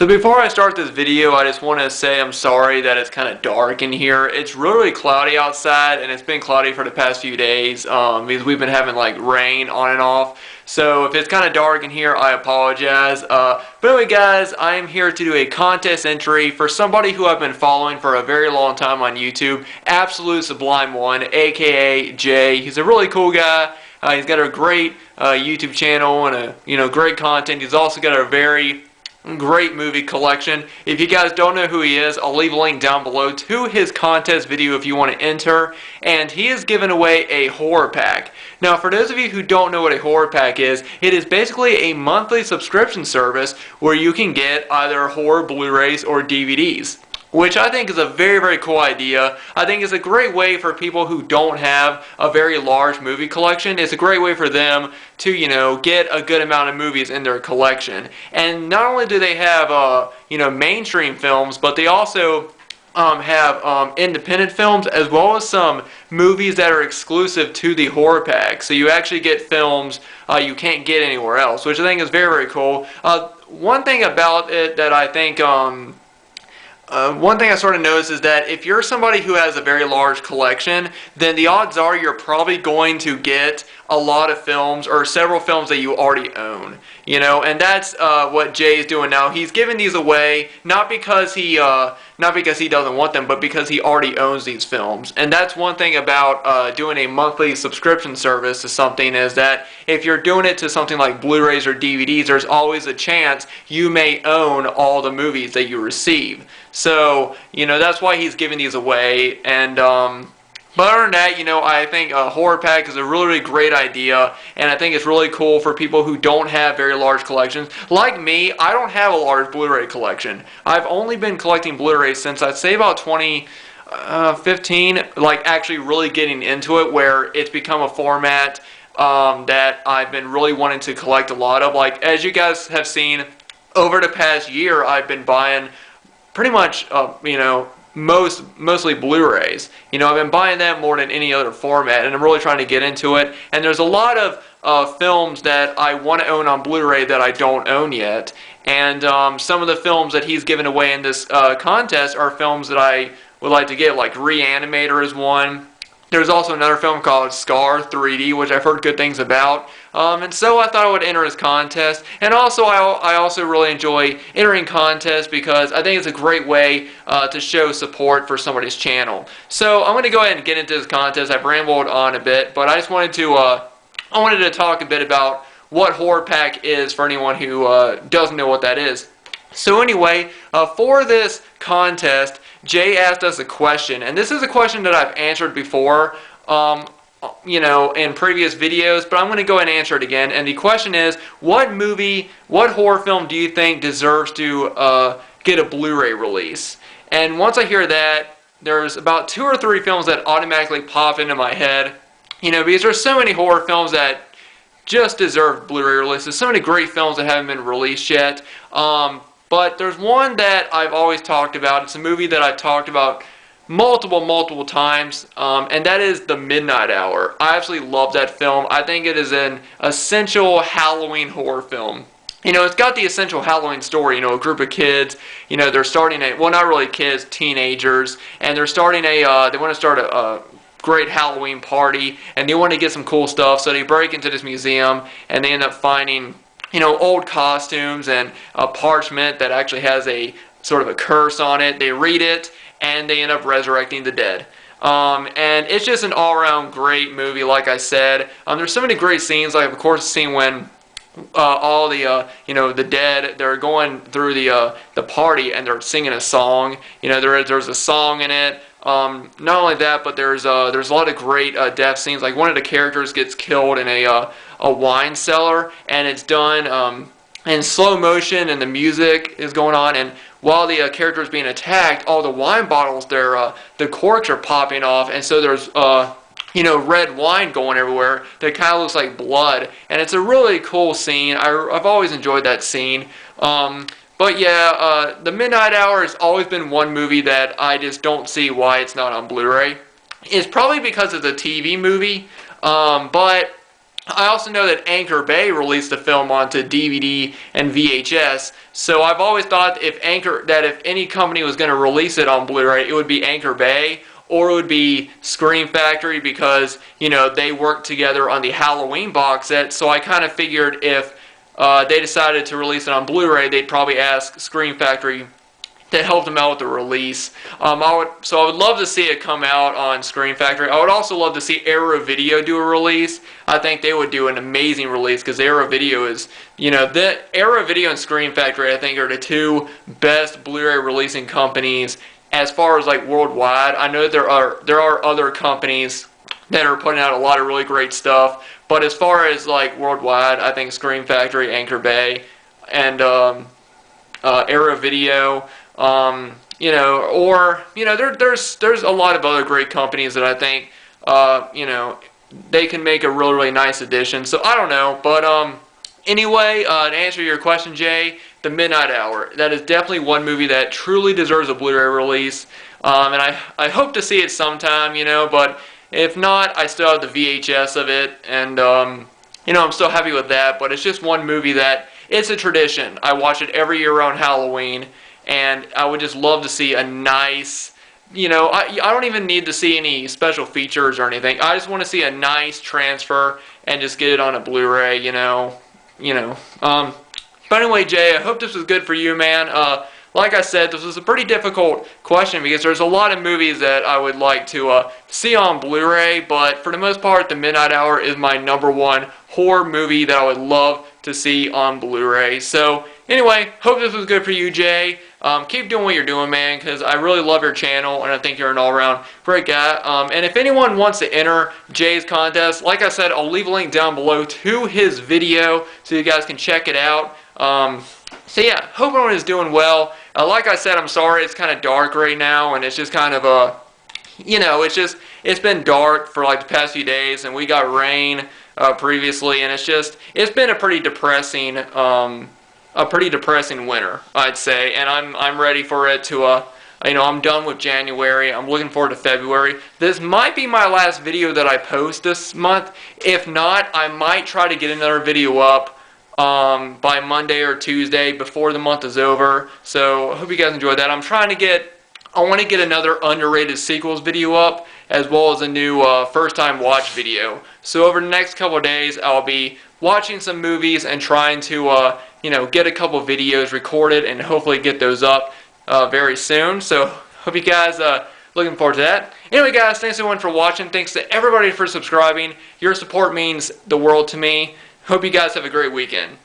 So before I start this video, I just want to say I'm sorry that it's kind of dark in here. It's really cloudy outside, and it's been cloudy for the past few days because we've been having like rain on and off. So if it's kind of dark in here, I apologize. But anyway, guys, I am here to do a contest entry for somebody who I've been following for a very long time on YouTube, Absolutesublime1, aka Jay. He's a really cool guy. He's got a great YouTube channel and great content. He's also got a very great movie collection. If you guys don't know who he is, I'll leave a link down below to his contest video if you want to enter. And he is giving away a horror pack. Now, for those of you who don't know what a horror pack is, it is basically a monthly subscription service where you can get either horror Blu-rays or DVDs, which I think is a very, very cool idea. I think it's a great way for people who don't have a very large movie collection. It's a great way for them to, get a good amount of movies in their collection. And not only do they have, mainstream films, but they also have independent films as well as some movies that are exclusive to the horror pack. So you actually get films you can't get anywhere else, which I think is very, very cool. One thing about it that I think one thing I sort of noticed is that if you're somebody who has a very large collection, then the odds are you're probably going to get a lot of films or several films that you already own, and that's what Jay's doing now. He's giving these away not because he doesn't want them, but because he already owns these films. And that's one thing about doing a monthly subscription service to something, is that if you're doing it to something like Blu-rays or DVDs, there's always a chance you may own all the movies that you receive. So, that's why he's giving these away. And but other than that, I think a horror pack is a really, really great idea, and I think it's really cool for people who don't have very large collections. Like me, I don't have a large Blu-ray collection. I've only been collecting Blu-rays since I'd say about 2015, like actually really getting into it, where it's become a format that I've been really wanting to collect a lot of. Like, as you guys have seen, over the past year, I've been buying pretty much, mostly Blu-rays. I've been buying that more than any other format, and I'm really trying to get into it. And there's a lot of films that I want to own on Blu-ray that I don't own yet. And some of the films that he's given away in this contest are films that I would like to get, like Reanimator is one. There's also another film called Scar 3D, which I've heard good things about. And so I thought I would enter his contest. And also, I also really enjoy entering contests because I think it's a great way to show support for somebody's channel. So I'm going to go ahead and get into this contest. I've rambled on a bit, but I just wanted to talk a bit about what horror pack is for anyone who doesn't know what that is. So anyway, for this contest, Jay asked us a question, and this is a question that I've answered before, in previous videos, but I'm going to go ahead and answer it again. And the question is, what horror film do you think deserves to get a Blu-ray release? And once I hear that, there's about 2 or 3 films that automatically pop into my head, because there's so many horror films that just deserve Blu-ray releases, so many great films that haven't been released yet. But there's one that I've always talked about. It's a movie that I've talked about multiple times, and that is The Midnight Hour. I absolutely love that film. I think it is an essential Halloween horror film. It's got the essential Halloween story, a group of kids, they're starting well, not really kids, teenagers, and they're starting they want to start a great Halloween party, and they want to get some cool stuff, so they break into this museum, and they end up finding old costumes and a parchment that actually has a sort of a curse on it. They read it, and they end up resurrecting the dead. And it's just an all-around great movie, like I said. There's so many great scenes, like, of course, the scene when all the, the dead, they're going through the party, and they're singing a song. There's a song in it. Not only that, but there's a lot of great death scenes. Like, one of the characters gets killed in a wine cellar, and it's done in slow motion, and the music is going on, and while the character is being attacked, all the wine bottles, the corks are popping off, and so there's red wine going everywhere that kind of looks like blood, and it's a really cool scene. I've always enjoyed that scene. But yeah, The Midnight Hour has always been one movie that I just don't see why it's not on Blu-ray. It's probably because it's a TV movie, but I also know that Anchor Bay released the film onto DVD and VHS, so I've always thought if any company was going to release it on Blu-ray, it would be Anchor Bay, or it would be Scream Factory, because, you know, they worked together on the Halloween box set. So I kind of figured if they decided to release it on Blu-ray, they'd probably ask Scream Factory to help them out with the release. I would love to see it come out on Scream Factory. I would also love to see Arrow Video do a release. I think they would do an amazing release, because Arrow Video is, you know, the Arrow Video and Scream Factory, I think, are the two best Blu-ray releasing companies as far as like worldwide. I know there are other companies that are putting out a lot of really great stuff, but as far as like worldwide, I think Scream Factory, Anchor Bay, and Arrow Video. You know, or, you know, there's a lot of other great companies that I think, you know, they can make a really, really nice addition. So I don't know, but anyway, to answer your question, Jay, The Midnight Hour, that is definitely one movie that truly deserves a Blu-ray release, and I hope to see it sometime, you know, but if not, I still have the VHS of it, and you know, I'm still happy with that. But it's just one movie that, it's a tradition. I watch it every year around Halloween. And I would just love to see a nice, you know, I don't even need to see any special features or anything. I just want to see a nice transfer and just get it on a Blu-ray, you know. But anyway, Jay, I hope this was good for you, man. Like I said, this was a pretty difficult question, because there's a lot of movies that I would like to see on Blu-ray, but for the most part, The Midnight Hour is my #1 horror movie that I would love to see on Blu-ray. So anyway, hope this was good for you, Jay. Keep doing what you're doing, man, because I really love your channel, and I think you're an all-around great guy. And if anyone wants to enter Jay's contest, like I said, I'll leave a link down below to his video so you guys can check it out. So yeah, hope everyone is doing well. Like I said, I'm sorry it's kind of dark right now, and it's just kind of you know, it's been dark for like the past few days, and we got rain previously, and it's been a pretty depressing winter, I'd say, and I'm ready for it to you know, I'm done with January. I'm looking forward to February. This might be my last video that I post this month. If not, I might try to get another video up by Monday or Tuesday before the month is over. So I hope you guys enjoyed that. I want to get another underrated sequels video up, as well as a new first time watch video. So over the next couple of days, I'll be watching some movies and trying to you know, get a couple videos recorded and hopefully get those up very soon. So hope you guys looking forward to that. Anyway, guys, thanks everyone for watching. Thanks to everybody for subscribing. Your support means the world to me. Hope you guys have a great weekend.